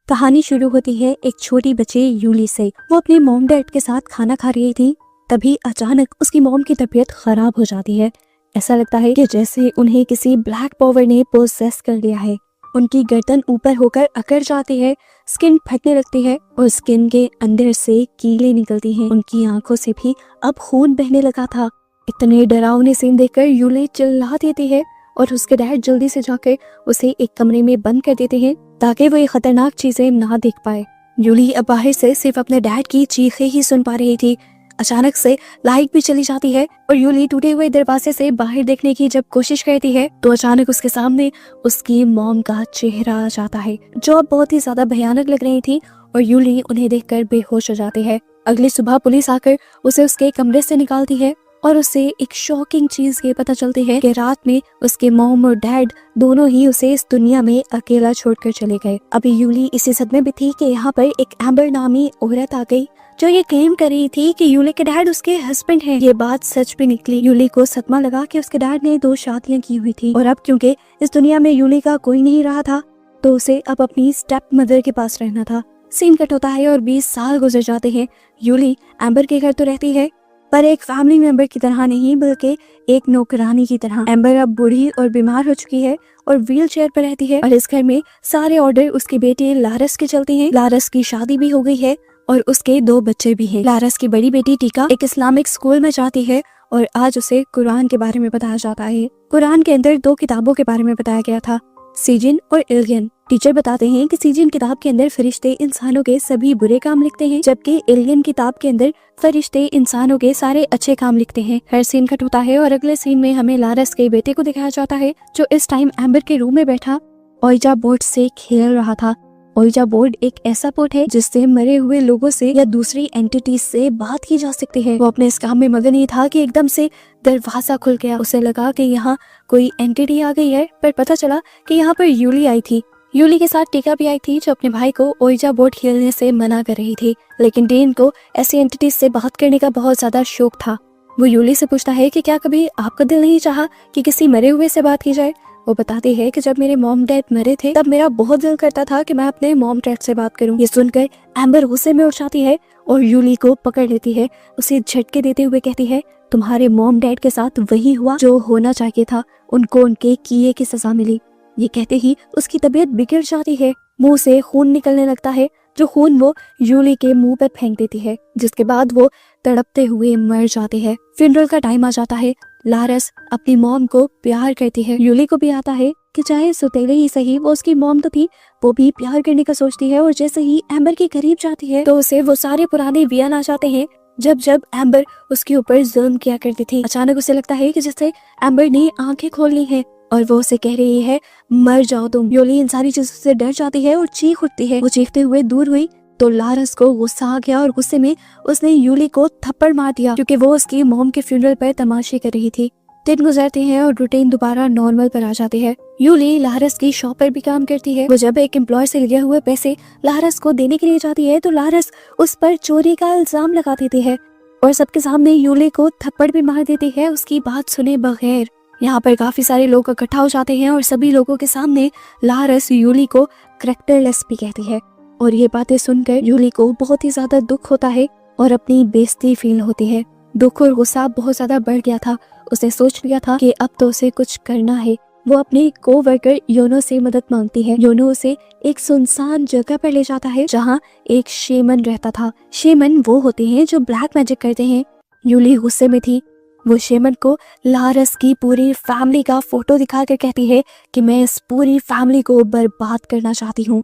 कहानी शुरू होती है एक छोटी बच्ची यूली से। वो अपने मॉम डैड के साथ खाना खा रही थी, तभी अचानक उसकी मॉम की तबीयत खराब हो जाती है। ऐसा लगता है कि जैसे उन्हें किसी ब्लैक पावर ने पोसेस कर लिया है। उनकी गर्दन ऊपर होकर अकड़ जाती है, स्किन फटने लगती है और स्किन के अंदर से कीड़े निकलती हैं। उनकी आंखों से भी अब खून बहने लगा था। इतने डरावने सीन देखकर यूली चिल्ला देती है और उसके डैड जल्दी से जाकर उसे एक कमरे में बंद कर देते हैं ताकि वो ये खतरनाक चीजें ना देख पाए। यूली अब बाहर से सिर्फ अपने डैड की चीखें ही सुन पा रही थी। अचानक से लाइट भी चली जाती है और यूली टूटे हुए दरवाजे से बाहर देखने की जब कोशिश करती है तो अचानक उसके सामने उसकी मॉम का चेहरा आ जाता है, जो अब बहुत ही ज्यादा भयानक लग रही थी और यूली उन्हें देखकर बेहोश हो जाती है। अगली सुबह पुलिस आकर उसे उसके कमरे से निकालती है और उसे एक शॉकिंग चीज ये पता चलती है कि रात में उसके मॉम और डैड दोनों ही उसे इस दुनिया में अकेला छोड़कर चले गए। अभी यूली इसी सदमे में थी कि यहाँ पर एक एम्बर नामी औरत आ गई जो ये क्लेम कर रही थी कि यूली के डैड उसके हस्बैंड हैं। ये बात सच भी निकली। यूली को सदमा लगा कि उसके डैड ने 2 शादियां की हुई थी और अब क्योंकि इस दुनिया में यूली का कोई नहीं रहा था तो उसे अब अपनी स्टेप मदर के पास रहना था। सीन कट होता है और 20 साल गुजर जाते हैं। यूली एम्बर के घर तो रहती है पर एक फैमिली मेंबर की तरह नहीं बल्कि एक नौकरानी की तरह। एम्बर अब बूढ़ी और बीमार हो चुकी है और व्हील चेयर पर रहती है और इस घर में सारे ऑर्डर उसके बेटे लारस के चलते हैं। लारस की शादी भी हो गई है और उसके 2 बच्चे भी हैं। लारस की बड़ी बेटी टीका एक इस्लामिक स्कूल में जाती है और आज उसे कुरान के बारे में बताया जाता है। कुरान के अंदर 2 किताबों के बारे में बताया गया था, सीजिन और इल्गिन। टीचर बताते हैं कि सीजिन किताब के अंदर फरिश्ते इंसानों के सभी बुरे काम लिखते हैं, जबकि इल्गिन किताब के अंदर फरिश्ते इंसानों के सारे अच्छे काम लिखते हैं। हर सीन कट होता है और अगले सीन में हमें लारस के बेटे को दिखाया जाता है जो इस टाइम एम्बर के रूम में बैठा ओइजा बोर्ड से खेल रहा था। ओइजा बोर्ड एक ऐसा बोर्ड है जिससे मरे हुए लोगों से या दूसरी एंटिटी से बात की जा सकती है। वो अपने इस काम में मगन ही था कि एकदम से दरवाजा खुल गया। उसे लगा कि यहाँ कोई एंटिटी आ गई है, पर पता चला कि यहाँ पर यूली आई थी। यूली के साथ टीका भी आई थी जो अपने भाई को ओइजा बोर्ड खेलने से मना कर रही थी, लेकिन डेन को ऐसी एंटिटी से बात करने का बहुत ज्यादा शौक था। वो यूली से पूछता है कि क्या कभी आपका दिल नहीं चाहा कि किसी मरे हुए से बात की जाए। वो बताती है कि जब मेरे मॉम डैड मरे थे तब मेरा बहुत दिल करता था कि मैं अपने मॉम डैड से बात करूं। ये सुनकर एम्बर गुस्से में उठ जाती है और यूली को पकड़ लेती है। उसे झटके देते हुए कहती है, तुम्हारे मॉम डैड के साथ वही हुआ जो होना चाहिए था, उनको उनके किए की सजा मिली। ये कहते ही उसकी तबीयत बिगड़ जाती है, मुंह से खून निकलने लगता है, जो खून वो यूली के मुंह पर फेंक देती है, जिसके बाद वो तड़पते हुए मर जाते हैं। फ्यूनरल का टाइम आ जाता है। लारस अपनी मॉम को प्यार करती है। यूली को भी आता है कि चाहे सुतेले ही सही, वो उसकी मॉम तो थी, वो भी प्यार करने का सोचती है और जैसे ही एम्बर के करीब जाती है तो उसे वो सारे पुराने वियन आ जाते हैं जब एम्बर उसके ऊपर जुल्म किया करती थी। अचानक उसे लगता है कि जैसे एम्बर ने आंखें खोल ली हैं और वो उसे कह रही है, मर जाओ तुम। यूली इन सारी चीजों से डर जाती है और चीख उठती है। वो चीखते हुए दूर हुई तो लारस को गुस्सा आ गया और गुस्से में उसने यूली को थप्पड़ मार दिया क्योंकि वो उसकी मॉम के फ्यूनरल पर तमाशे कर रही थी। दिन गुजरते हैं और रूटीन दोबारा नॉर्मल पर आ जाती है। यूली लारस की शॉप पर भी काम करती है। वो जब एक एम्प्लॉय से लिए हुए पैसे लारस को देने के लिए जाती है तो लारस उस पर चोरी का इल्जाम लगा देती है और सबके सामने यूली को थप्पड़ भी मार देती है उसकी बात सुने बगैर। यहाँ पर काफी सारे लोग इकट्ठा हो जाते हैं और सभी लोगों के सामने लारस यूली को करैक्टरलेस भी कहती है और ये बातें सुनकर यूली को बहुत ही ज्यादा दुख होता है और अपनी बेइज्जती फील होती है। दुख और गुस्सा बहुत ज्यादा बढ़ गया था। उसने सोच लिया था कि अब तो उसे कुछ करना है। वो अपने कोवर्कर योनो से मदद मांगती है। योनो उसे एक सुनसान जगह पर ले जाता है जहाँ एक शेमन रहता था। शेमन वो होते हैं जो ब्लैक मैजिक करते हैं। यूली गुस्से में थी। वो शेमन को लारस की पूरी फैमिली का फोटो दिखाकर कहती है कि मैं इस पूरी फैमिली को बर्बाद करना चाहती हूँ।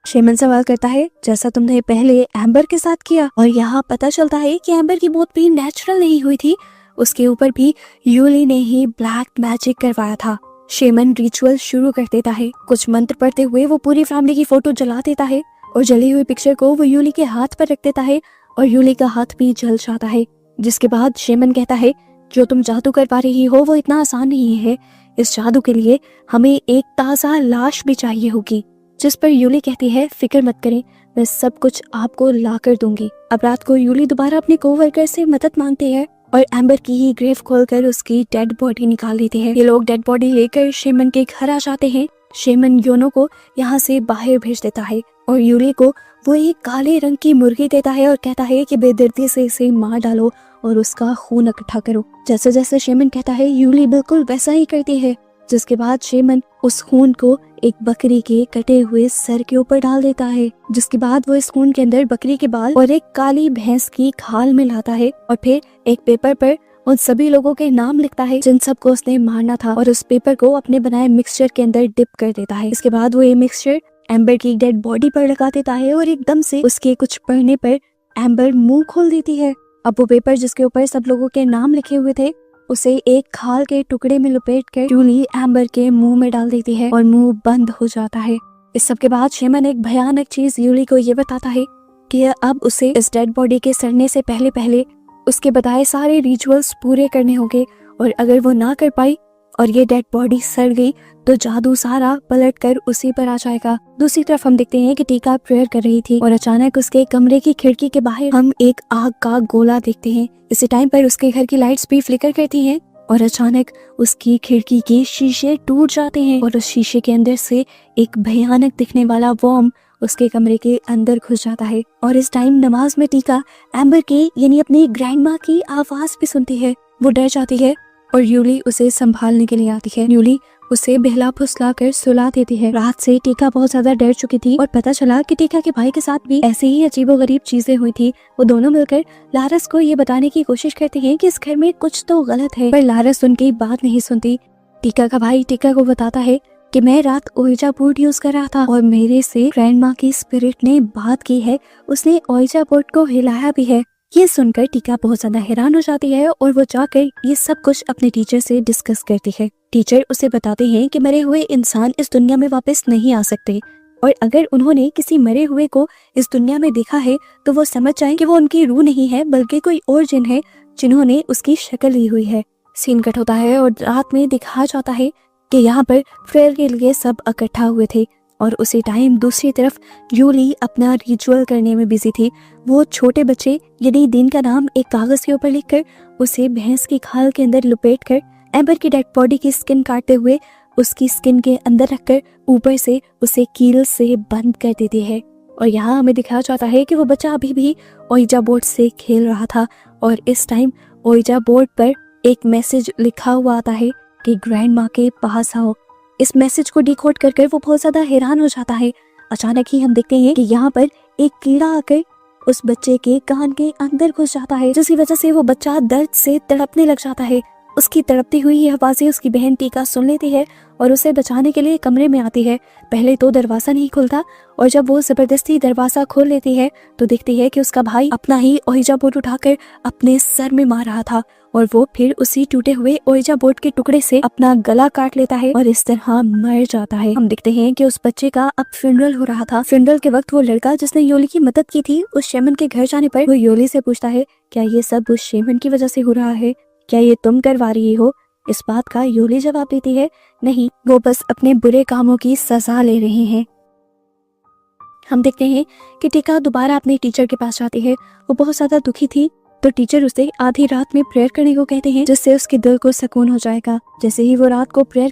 शेमन सवाल करता है, जैसा तुमने पहले एम्बर के साथ किया। और यहाँ पता चलता है कि एम्बर की मौत भी नेचुरल नहीं हुई थी, उसके ऊपर भी यूली ने ही ब्लैक मैजिक करवाया था। शेमन रिचुअल शुरू कर देता है। कुछ मंत्र पढ़ते हुए वो पूरी फैमिली की फोटो जला देता है और जली हुई पिक्चर को वो यूली के हाथ पर रख देता है और यूली का हाथ भी जल जाता है। जिसके बाद शेमन कहता है, जो तुम जादू कर पा रही हो वो इतना आसान नहीं है। इस जादू के लिए हमें एक ताज़ा लाश भी चाहिए होगी। जिस पर यूली कहती है, फिक्र मत करें, मैं सब कुछ आपको ला कर दूंगी। अब रात को यूली दोबारा अपने कोवर्कर से मदद मांगती है और एम्बर की ही ग्रेव खोलकर उसकी डेड बॉडी निकाल लेते हैं। ये लोग डेड बॉडी लेकर शेमन के घर आ जाते हैं शेमन योनो को यहाँ से बाहर भेज देता है और यूली को वो एक काले रंग की मुर्गी देता है और कहता है कि बेदर्दी से इसे मार डालो और उसका खून इकट्ठा करो। जैसे जैसे शेमन कहता है यूली बिल्कुल वैसा ही करती है, जिसके बाद शेमन उस खून को एक बकरी के कटे हुए सर के ऊपर डाल देता है, जिसके बाद वो इस खून के अंदर बकरी के बाल और एक काली भैंस की खाल मिलाता है और फिर एक पेपर पर उन सभी लोगों के नाम लिखता है जिन सबको उसने मारना था और उस पेपर को अपने बनाए मिक्सचर के अंदर डिप कर देता है। इसके बाद वो ये मिक्सचर एम्बर की डेड बॉडी पर लगा देता है और एकदम से उसके कुछ पढ़ने पर एम्बर मुंह खोल देती है। अब वो पेपर जिसके ऊपर सब लोगों के नाम लिखे हुए थे उसे एक खाल के टुकड़े में लपेट कर यूली एम्बर के मुंह में डाल देती है और मुंह बंद हो जाता है। इस सब के बाद शेमन एक भयानक चीज यूली को ये बताता है कि अब उसे इस डेड बॉडी के सड़ने से पहले पहले उसके बताए सारे रिचुअल्स पूरे करने होंगे और अगर वो ना कर पाई और ये डेड बॉडी सड़ गई तो जादू सारा पलट कर उसी पर आ जाएगा। दूसरी तरफ हम देखते हैं कि टीका प्रेयर कर रही थी और अचानक उसके कमरे की खिड़की के बाहर हम एक आग का गोला देखते हैं। इसी टाइम पर उसके घर की लाइट्स भी फ्लिकर करती हैं और अचानक उसकी खिड़की के शीशे टूट जाते हैं और उस शीशे के अंदर से एक भयानक दिखने वाला वॉर्म उसके कमरे के अंदर घुस जाता है। और इस टाइम नमाज में टीका एम्बर की यानी अपनी ग्रैंडमा की आवाज भी सुनती है। वो डर जाती है और यूली उसे संभालने के लिए आती है। यूली उसे बहला फुसला कर सुला देती है। रात से टीका बहुत ज्यादा डर चुकी थी और पता चला कि टीका के भाई के साथ भी ऐसे ही अजीबोगरीब चीजें हुई थी। वो दोनों मिलकर लारस को ये बताने की कोशिश करते हैं कि इस घर में कुछ तो गलत है, पर लारस उनकी बात नहीं सुनती। टीका का भाई टीका को बताता है कि मैं रात ओइजा बोर्ड यूज कर रहा था और मेरे से ग्रैंडमा की स्पिरिट ने बात की है, उसने ओइजा बोर्ड को हिलाया भी है। ये सुनकर टीका बहुत ज्यादा हैरान हो जाती है और वो जाकर ये सब कुछ अपने टीचर से डिस्कस करती है। टीचर उसे बताते हैं कि मरे हुए इंसान इस दुनिया में वापस नहीं आ सकते और अगर उन्होंने किसी मरे हुए को इस दुनिया में देखा है तो वो समझ जाएं कि वो उनकी रूह नहीं है बल्कि कोई और जिन है जिन्होंने उसकी शक्ल ली हुई है। सीन कट होता है और रात में दिखाया जाता है कि यहाँ पर प्रेयर के लिए सब इकट्ठा हुए थे और उसी टाइम दूसरी तरफ यूली अपना रिचुअल करने में बिजी थी। वो छोटे बच्चे यानी दिन का नाम एक कागज के ऊपर लिखकर उसे भैंस की खाल के अंदर लपेट कर एम्बर की डेड बॉडी की स्किन काटते हुए उसकी स्किन के अंदर रखकर ऊपर से उसे कील से बंद कर देती है। और यहाँ हमें दिखाया जाता है कि वो बच्चा अभी भी ओइजा बोर्ड से खेल रहा था और इस टाइम ओइजा बोर्ड पर एक मैसेज लिखा हुआ आता है कि ग्रैंडमा के पास आओ। इस मैसेज को डिकोड कर वो बहुत ज्यादा हैरान हो जाता है। अचानक ही हम देखते हैं कि यहाँ पर एक कीड़ा आकर उस बच्चे के कान के अंदर घुस जाता है, जिसकी वजह से वो बच्चा दर्द से तड़पने लग जाता है। उसकी तड़पती हुई आवाजें उसकी बहन टीका सुन लेती है और उसे बचाने के लिए कमरे में आती है। पहले तो दरवाजा नहीं खुलता और जब वो जबरदस्ती दरवाजा खोल लेती है तो देखती है कि उसका भाई अपना ही ओइजा बोर्ड उठाकर अपने सर में मार रहा था और वो फिर उसी टूटे हुए ओइजा बोर्ड के टुकड़े से अपना गला काट लेता है और इस तरह मर जाता है। हम देखते हैं कि उस बच्चे का अब फ्यूनरल हो रहा था। फ्यूनरल के वक्त वो लड़का जिसने योली की मदद की थी उस शेमन के घर जाने पर वो योली से पूछता है, क्या ये सब उस शेमन की वजह से हो रहा है? क्या ये तुम करवा रही हो? इस बात का योली जवाब देती है, नहीं, वो बस अपने बुरे कामों की सजा ले रहे हैं। हम देखते हैं कि टीका दोबारा अपने टीचर के पास जाती है। वो बहुत ज्यादा दुखी थी तो टीचर उसे आधी रात में प्रेयर करने को कहते हैं जिससे उसके दिल को सुकून हो जाएगा। जैसे ही वो रात को प्रेयर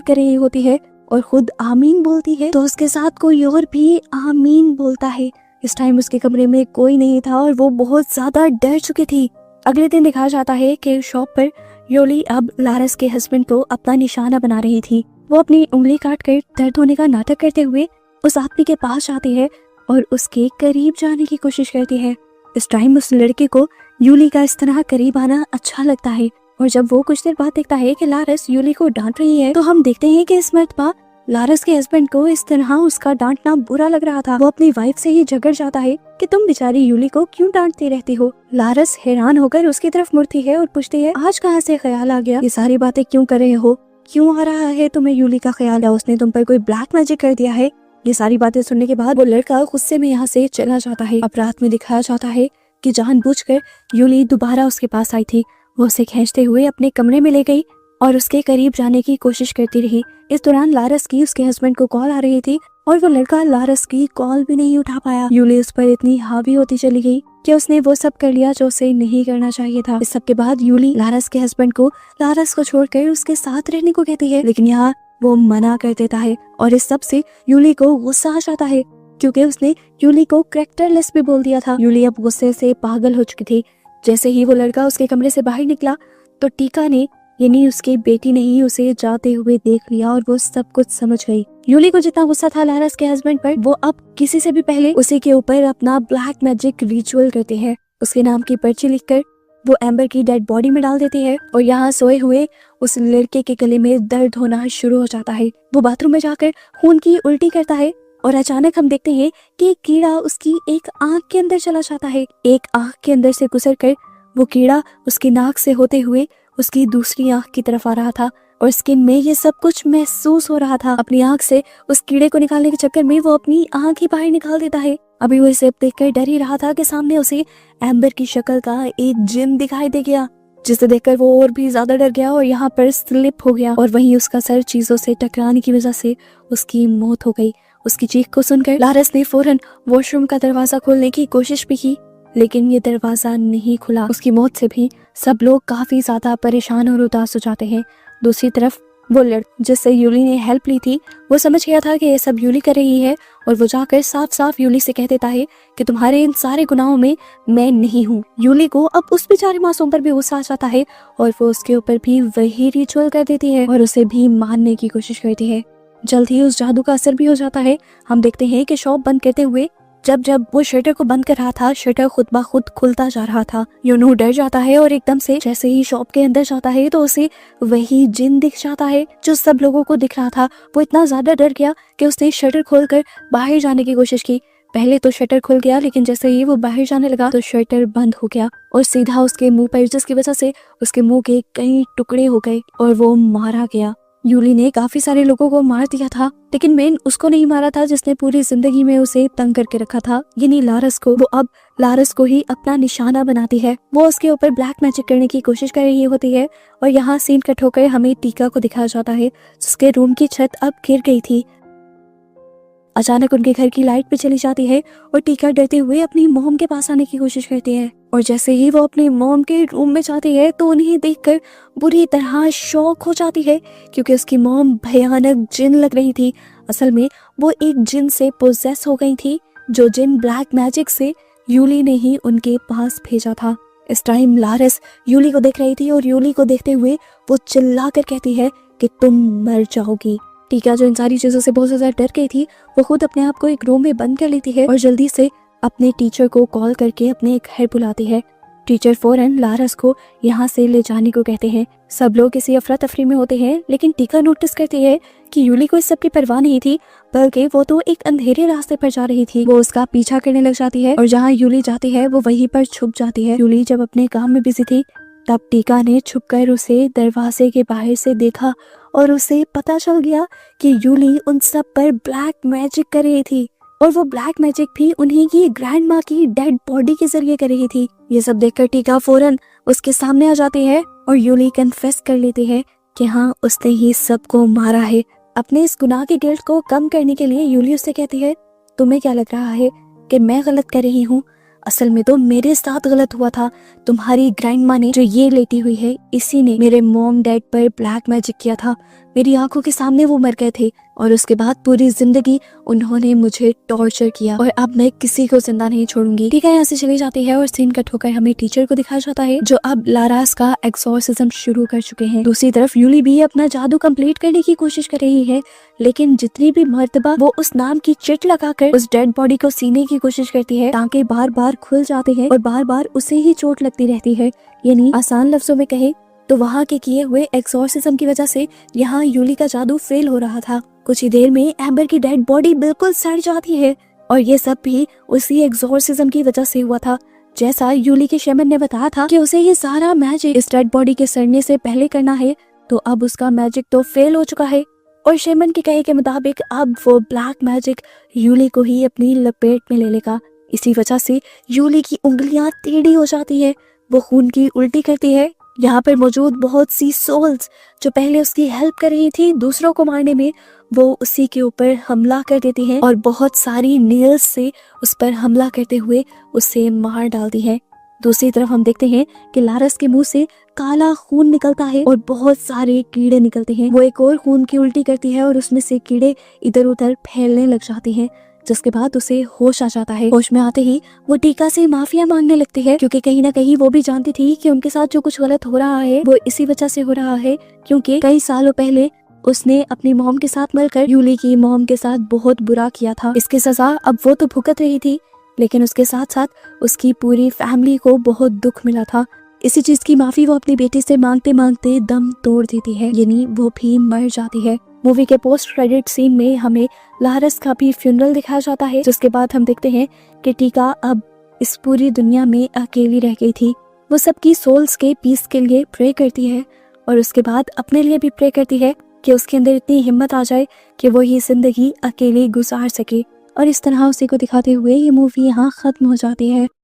कर रही होती है और खुद आमीन बोलती है तो उसके साथ कोई और भी आमीन बोलता है। इस टाइम उसके कमरे में कोई नहीं था और वो बहुत ज्यादा डर चुकी थी। अगले दिन दिखाया जाता है कि शॉप पर योली अब लारस के हस्बैंड को अपना निशाना बना रही थी। वो अपनी उंगली काट कर दर्द होने का नाटक करते हुए उस आदमी के पास जाती है और उसके करीब जाने की कोशिश करती है। इस टाइम उस लड़के को यूली का इस तरह करीब आना अच्छा लगता है और जब वो कुछ देर बाद देखता है कि लारस यूली को डांट रही है तो हम देखते हैं कि इस मर्तबा लारस के हस्बैंड को इस तरह उसका डांटना बुरा लग रहा था। वो अपनी वाइफ से ही झगड़ जाता है कि तुम बेचारी यूली को क्यों डांटती रहती हो। लारस हैरान होकर उसकी तरफ मुड़ती है और पूछती है, आज कहाँ से ख्याल आ गया? ये सारी बातें क्यों कर रहे हो? क्यों आ रहा है तुम्हें यूली का ख्याल? है उसने तुम पर कोई ब्लैक मैजिक कर दिया है? ये सारी बातें सुनने के बाद वो लड़का गुस्से में यहाँ से चला जाता है। अब रात में दिखाया जाता है कि जानबूझकर यूली दोबारा उसके पास आई थी। वो उसे खींचते हुए अपने कमरे में ले गई और उसके करीब जाने की कोशिश करती रही। इस दौरान लारस की उसके हस्बैंड को कॉल आ रही थी और वो लड़का लारस की कॉल भी नहीं उठा पाया। यूली उस पर इतनी हावी होती चली गई कि उसने वो सब कर लिया जो उसे नहीं करना चाहिए था। इस सब के बाद यूली लारस के हस्बैंड को लारस को छोड़कर उसके साथ रहने को कहती है, लेकिन यहाँ वो मना कर देता है और इस सब से यूली को गुस्सा आ जाता है क्योंकि उसने यूली को कैरेक्टरलेस भी बोल दिया था। यूली अब गुस्से से पागल हो चुकी थी। जैसे ही वो लड़का उसके कमरे से बाहर निकला तो टीका ने, यानी उसकी बेटी ने ही उसे जाते हुए देख लिया और वो सब कुछ समझ गई। यूली को जितना गुस्सा था लारस के हस्बैंड पर, वो अब किसी से भी पहले उसी के ऊपर अपना ब्लैक मैजिक रिचुअल करते हैं। उसके नाम की पर्ची लिखकर वो एम्बर की डेड बॉडी में डाल देती है और यहाँ सोए हुए उस लड़के के गले में दर्द होना शुरू हो जाता है। वो बाथरूम में जाकर खून की उल्टी करता है और अचानक हम देखते हैं कि एक कीड़ा उसकी एक आंख के अंदर चला जाता है। एक आंख के अंदर से गुजर कर वो कीड़ा उसकी नाक से होते हुए उसकी दूसरी आंख की तरफ आ रहा था और स्किन में ये सब कुछ महसूस हो रहा था। अपनी आंख से उस कीड़े को निकालने के चक्कर में वो अपनी आंख ही बाहर निकाल देता है। अभी वो इसे देखकर डर ही रहा था कि सामने उसे एम्बर की शक्ल का एक जिन दिखाई दे गया, जिसे देखकर वो और भी ज्यादा डर गया और यहाँ पर स्लिप हो गया और वहीं उसका सर चीजों से टकराने की वजह से उसकी मौत हो गई। उसकी चीख को सुनकर लारस ने फौरन वॉशरूम का दरवाजा खोलने की कोशिश भी की, लेकिन ये दरवाजा नहीं खुला। उसकी मौत से भी सब लोग काफी ज्यादा परेशान और उदास हो जाते हैं। दूसरी तरफ वो जिससे यूली ने हेल्प ली थी, वो समझ गया था कि ये सब यूली कर रही है और वो जाकर साफ साफ यूली से कह देता है कि तुम्हारे इन सारे गुनाहों में मैं नहीं हूँ। यूली को अब उस बेचारे मासूम पर भी गुस्सा आ जाता है और वो उसके ऊपर भी वही रिचुअल कर देती है और उसे भी मारने की कोशिश करती है। जल्द ही उस जादू का असर भी हो जाता है। हम देखते हैं कि शॉप बंद करते हुए जब वो शटर को बंद कर रहा था, शटर खुद ब खुद खुलता जा रहा था। यूनू डर जाता है और एकदम से जैसे ही शॉप के अंदर जाता है तो उसे वही जिन दिख जाता है जो सब लोगों को दिख रहा था। वो इतना ज्यादा डर गया कि उसने शटर खोलकर बाहर जाने की कोशिश की। पहले तो शटर खुल गया, लेकिन जैसे ही वो बाहर जाने लगा तो शटर बंद हो गया और सीधा उसके मुंह पर, जिसकी वजह से उसके मुंह के कई टुकड़े हो गए और वो मारा गया। यूली ने काफी सारे लोगों को मार दिया था, लेकिन मेन उसको नहीं मारा था जिसने पूरी जिंदगी में उसे तंग करके रखा था, यानी लारस को। वो अब लारस को ही अपना निशाना बनाती है। वो उसके ऊपर ब्लैक मैजिक करने की कोशिश कर रही होती है और यहाँ सीन कट होकर हमें टीका को दिखाया जाता है, जिसके रूम की छत अब गिर गई थी। अचानक उनके घर की लाइट भी चली जाती है और टीका डरते हुए अपनी मॉम के पास आने की कोशिश करती है और जैसे ही वो अपनी मॉम के रूम में जाती है तो उन्हें देखकर बुरी तरह शॉक हो जाती है, क्योंकि उसकी मॉम भयानक जिन लग रही थी। असल में वो एक जिन से पोजेस हो गई थी, जो जिन ब्लैक मैजिक से यूली ने ही उनके पास भेजा था। इस टाइम लारस यूली को देख रही थी और यूली को देखते हुए वो चिल्ला कर कहती है कि तुम मर जाओगी। टीका, जो इन सारी चीजों से बहुत ज्यादा डर गई थी, वो खुद अपने आप को एक रूम में बंद कर लेती है और जल्दी से अपने टीचर को कॉल करके अपने घर बुलाती है। टीचर फौरन लारस को यहाँ से ले जाने को कहते हैं। सब लोग इसी अफरा तफरी में होते हैं, लेकिन टीका नोटिस करती है कि यूली को इस सब की परवाह नहीं थी, बल्कि वो तो एक अंधेरे रास्ते पर जा रही थी। वो उसका पीछा करने लग जाती है और जहाँ यूली जाती है वो वहीं पर छुप जाती है। यूली जब अपने काम में बिजी थी तब टीका ने छुपकर उसे दरवाजे के बाहर से देखा और उसे पता चल गया कि यूली उन सब पर ब्लैक मैजिक कर रही थी और वो ब्लैक मैजिक भी उन्हीं की ग्रैंड माँ की डेड बॉडी के जरिए कर रही थी। ये सब देखकर टीका फौरन उसके सामने आ जाती है और यूली कन्फेस कर लेती है कि हाँ, उसने ही सबको मारा है। अपने इस गुनाह के गिल्ट को कम करने के लिए यूली उससे कहती है, तुम्हें क्या लग रहा है कि मैं गलत कर रही हूँ? असल में तो मेरे साथ गलत हुआ था। तुम्हारी ग्रैंड माँ ने जो ये लेटी हुई है, इसी ने मेरे मॉम डैड पर ब्लैक मैजिक किया था। मेरी आंखों के सामने वो मर गए थे और उसके बाद पूरी जिंदगी उन्होंने मुझे टॉर्चर किया और अब मैं किसी को जिंदा नहीं छोड़ूंगी। ठीक है, यहाँ से चली जाती है और सीन कट होकर हमें टीचर को दिखाया जाता है, जो अब लारास का एक्सोर्सिज्म शुरू कर चुके हैं। दूसरी तरफ यूली भी अपना जादू कंप्लीट करने की कोशिश कर रही है, लेकिन जितनी भी मर्तबा वो उस नाम की चिट लगाकर उस डेड बॉडी को सीने की कोशिश करती है, टांके बार बार खुल जाते हैं और बार बार उसे ही चोट लगती रहती है। यानी आसान लफ्जों में कहे तो वहाँ के किए हुए एक्सोर्सिज्म की वजह से यहाँ यूली का जादू फेल हो रहा था। कुछ ही देर में एम्बर की डेड बॉडी बिल्कुल सड़ जाती है और ये सब भी उसी एक्सोर्सिज्म की वजह से हुआ था। जैसा यूली के शेमन ने बताया था कि उसे ये सारा मैजिक इस डेड बॉडी के सड़ने से पहले करना है, तो अब उसका मैजिक तो फेल हो चुका है और शेमन के कहे के मुताबिक अब वो ब्लैक मैजिक यूली को ही अपनी लपेट में ले लेगा। इसी वजह से यूली की उंगलियां टेढ़ी हो जाती है, वो खून की उल्टी करती है। यहाँ पर मौजूद बहुत सी सोल्स जो पहले उसकी हेल्प कर रही थी दूसरों को मारने में, वो उसी के ऊपर हमला कर देती हैं और बहुत सारी नेल्स से उस पर हमला करते हुए उसे मार डालती हैं। दूसरी तरफ हम देखते हैं कि लारस के मुंह से काला खून निकलता है और बहुत सारे कीड़े निकलते हैं। वो एक और खून की उल्टी करती है और उसमें से कीड़े इधर उधर फैलने लग जाते हैं, जिसके बाद उसे होश आ जाता है। होश में आते ही वो टीका से माफिया मांगने लगती है, क्योंकि कहीं ना कहीं वो भी जानती थी कि उनके साथ जो कुछ गलत हो रहा है वो इसी वजह से हो रहा है, क्योंकि कई सालों पहले उसने अपनी मॉम के साथ मिलकर यूली की मॉम के साथ बहुत बुरा किया था। इसकी सजा अब वो तो भुगत रही थी, लेकिन उसके साथ साथ उसकी पूरी फैमिली को बहुत दुख मिला था। इसी चीज की माफी वो अपनी बेटी से मांगते मांगते दम तोड़ देती है, यानी वो भी मर जाती है। मूवी के पोस्ट क्रेडिट सीन में हमें लारस का भी फ्यूनरल दिखाया जाता है, जिसके बाद हम देखते हैं कि टीका अब इस पूरी दुनिया में अकेली रह गई थी। वो सबकी सोल्स के पीस के लिए प्रे करती है और उसके बाद अपने लिए भी प्रे करती है कि उसके अंदर इतनी हिम्मत आ जाए कि वो ये जिंदगी अकेले गुजार सके। और इस तरह उसी को दिखाते हुए ये मूवी यहाँ खत्म हो जाती है।